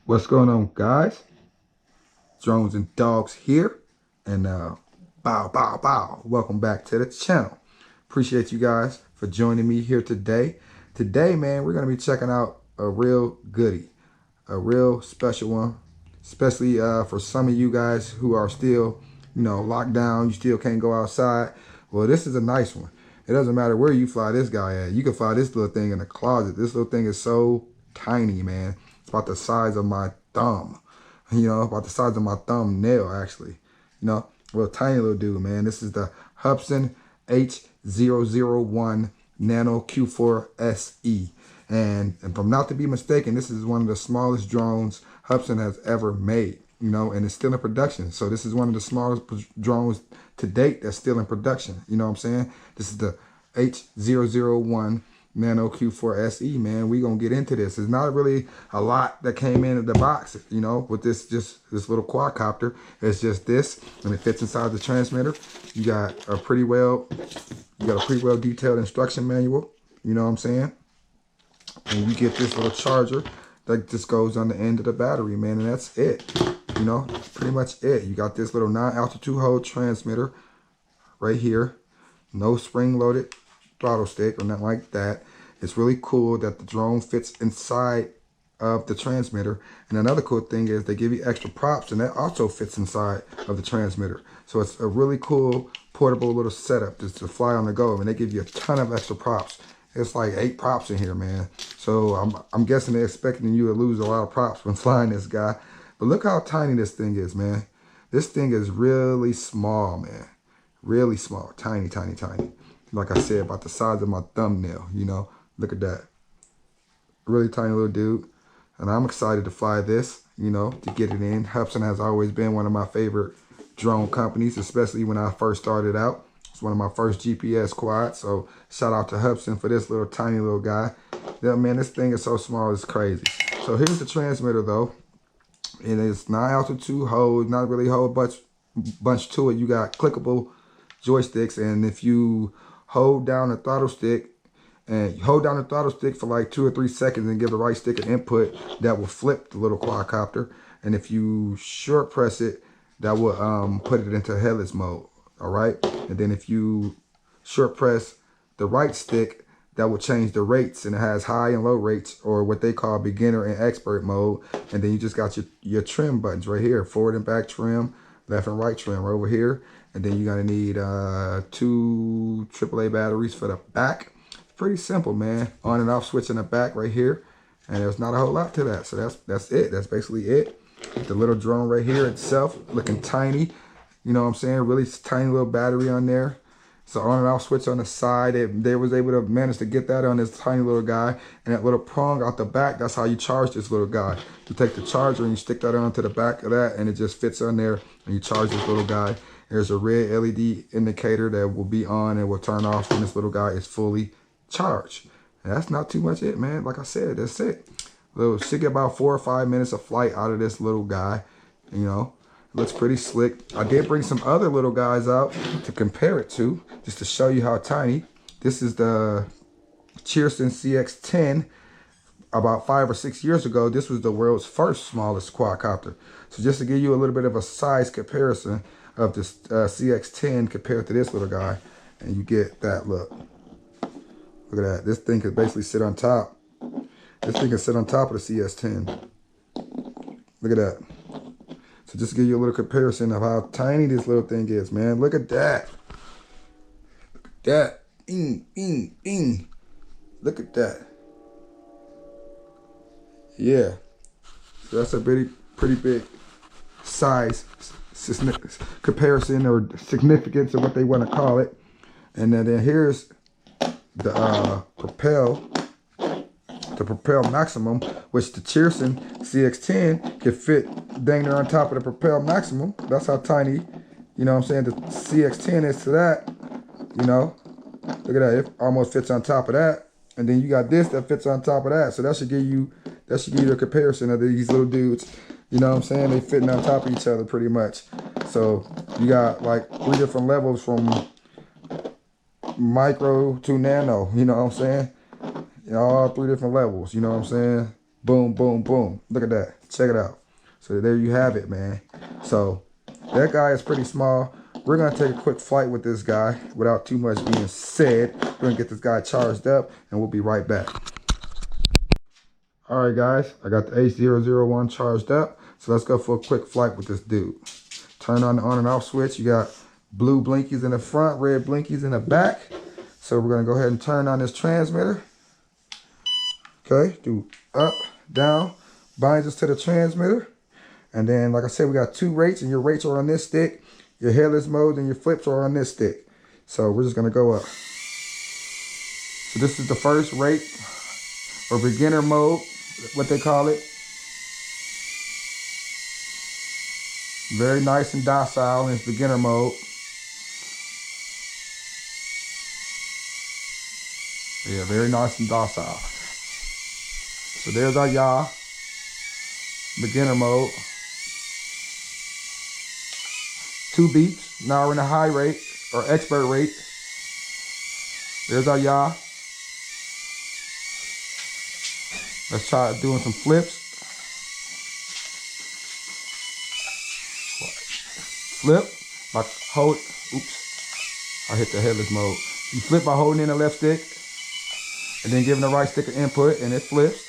What's going on, guys? Drones and dogs here, and bow, bow, bow. Welcome back to the channel. Appreciate you guys for joining me here today. Today, man, we're gonna be checking out a real goodie, a real special one, especially for some of you guys who are still, locked down. You still can't go outside. Well, this is a nice one. It doesn't matter where you fly this guy at. You can fly this little thing in the closet. This little thing is so tiny, man. It's about the size of my thumb. About the size of my thumbnail, actually. Real tiny little dude, man. This is the Hubsan H001 Nano Q4 Se. And from not to be mistaken, this is one of the smallest drones Hubsan has ever made, and it's still in production. So this is one of the smallest drones to date that's still in production. You know what I'm saying? This is the H001 Nano Q4 Se, man. We gonna get into this. There's not really a lot that came in the box, with this little quadcopter. It's just this, and it fits inside the transmitter. You got a pretty well detailed instruction manual. You know what I'm saying? And you get this little charger that just goes on the end of the battery, man, and that's it. Pretty much it. You got this little non-altitude hold transmitter right here. No spring-loaded throttle stick or nothing like that. It's really cool that the drone fits inside of the transmitter. And another cool thing is they give you extra props, and that also fits inside of the transmitter. So it's a really cool portable little setup just to fly on the go. And they give you a ton of extra props. It's like 8 props in here, man. So I'm guessing they're expecting you to lose a lot of props when flying this guy. But look how tiny this thing is, man. This thing is really small, man. Really small. Tiny, tiny, tiny. Like I said, about the size of my thumbnail, Look at that. Really tiny little dude. And I'm excited to fly this, to get it in. Hubsan has always been one of my favorite drone companies, especially when I first started out. It's one of my first GPS quads. So shout out to Hubsan for this little tiny little guy. Yeah, man, this thing is so small, it's crazy. So here's the transmitter, though. And it's non-altitude hold, not really a whole bunch to it. You got clickable joysticks, and if you hold down the throttle stick for like 2 or 3 seconds and give the right stick an input, that will flip the little quadcopter. And if you short press it, that will put it into headless mode. All right. And then if you short press the right stick, that will change the rates, and it has high and low rates, or what they call beginner and expert mode. And then you just got your trim buttons right here, forward and back trim, left and right trim right over here. And then you're gonna need 2 AAA batteries for the back. It's pretty simple, man. On and off switch in the back right here. And there's not a whole lot to that. So that's it. That's basically it. The little drone right here itself, looking tiny. You know what I'm saying? Really tiny little battery on there. So on and off switch on the side. They was able to manage to get that on this tiny little guy. And that little prong out the back, that's how you charge this little guy. You take the charger and you stick that onto the back of that, and it just fits on there, and you charge this little guy. There's a red LED indicator that will be on and will turn off when this little guy is fully charged. And that's not too much it, man. Like I said, that's it. Should get about 4 or 5 minutes of flight out of this little guy. Looks pretty slick. I did bring some other little guys out to compare it to, just to show you how tiny. This is the Hubsan CX-10. About 5 or 6 years ago, this was the world's first smallest quadcopter. So just to give you a little bit of a size comparison of this CX-10 compared to this little guy, and you get that look. Look at that. This thing could basically sit on top. This thing can sit on top of the CX-10. Look at that. So just to give you a little comparison of how tiny this little thing is, man. Look at that. Look at that. Bing, bing, bing. Look at that. Yeah. So that's a pretty big size comparison or significance of what they want to call it. And then here's the Propel Maximum, which the Hubsan CX-10 can fit dang near on top of the Propel Maximum. That's how tiny, what I'm saying, the CX-10 is to that. Look at that, it almost fits on top of that. And then you got this that fits on top of that. So that should give you a comparison of these little dudes. You know what I'm saying? They fitting on top of each other pretty much. So you got like 3 different levels from micro to nano. You know what I'm saying? All 3 different levels. You know what I'm saying? Boom, boom, boom. Look at that. Check it out. So there you have it, man. So that guy is pretty small. We're gonna take a quick flight with this guy without too much being said. We're gonna get this guy charged up and we'll be right back. All right, guys, I got the H001 charged up. So let's go for a quick flight with this dude. Turn on the on and off switch. You got blue blinkies in the front, red blinkies in the back. So we're gonna go ahead and turn on this transmitter. Okay, do up, down, binds us to the transmitter. And then, like I said, we got 2 rates, and your rates are on this stick. Your headless mode and your flips are on this stick. So we're just gonna go up. So this is the first rate, or beginner mode, what they call it. Very nice and docile in its beginner mode. Yeah, very nice and docile. So there's our yaw, beginner mode. 2 beats. Now we're in a high rate or expert rate. There's our yaw. Let's try doing some flips. Flip, like hold, oops, I hit the headless mode. You flip by holding in the left stick and then giving the right stick an input and it flips.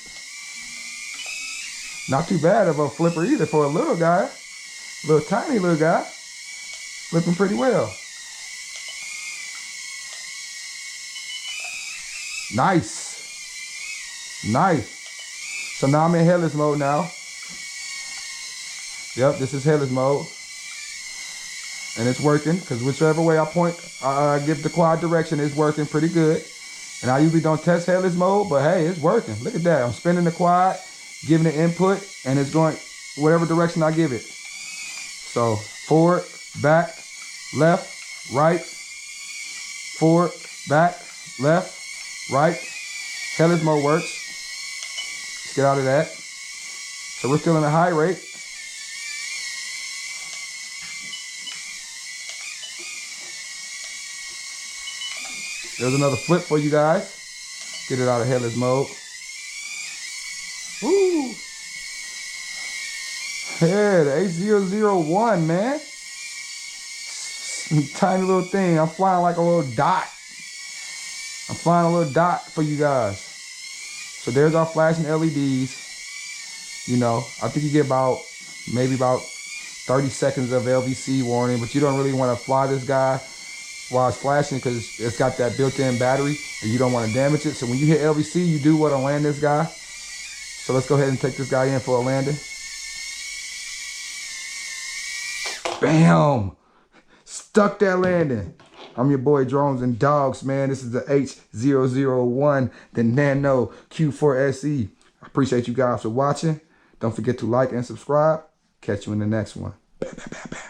Not too bad of a flipper either for a little guy, little tiny little guy. Flipping pretty well. Nice. Nice. So now I'm in headless mode now. Yep, this is headless mode. And it's working, because whichever way I point, I give the quad direction, it's working pretty good. And I usually don't test headless mode, but hey, it's working. Look at that. I'm spinning the quad, giving the input, and it's going whatever direction I give it. So forward, back, left, right, forward, back, left, right. Headless mode works. Let's get out of that. So we're still in a high rate. There's another flip for you guys. Get it out of headless mode. Woo! Yeah, the H001, man. Tiny little thing. I'm flying like a little dot. I'm flying a little dot for you guys. So there's our flashing LEDs. You know, I think you get maybe about 30 seconds of LVC warning, but you don't really want to fly this guy while it's flashing because it's got that built-in battery and you don't want to damage it. So when you hit LVC, you do want to land this guy. So let's go ahead and take this guy in for a landing. Bam! Stuck that landing. I'm your boy Drones and Dogs, man. This is the H001, the Nano Q4 Se. I appreciate you guys for watching. Don't forget to like and subscribe. Catch you in the next one. Bam, bam, bam, bam.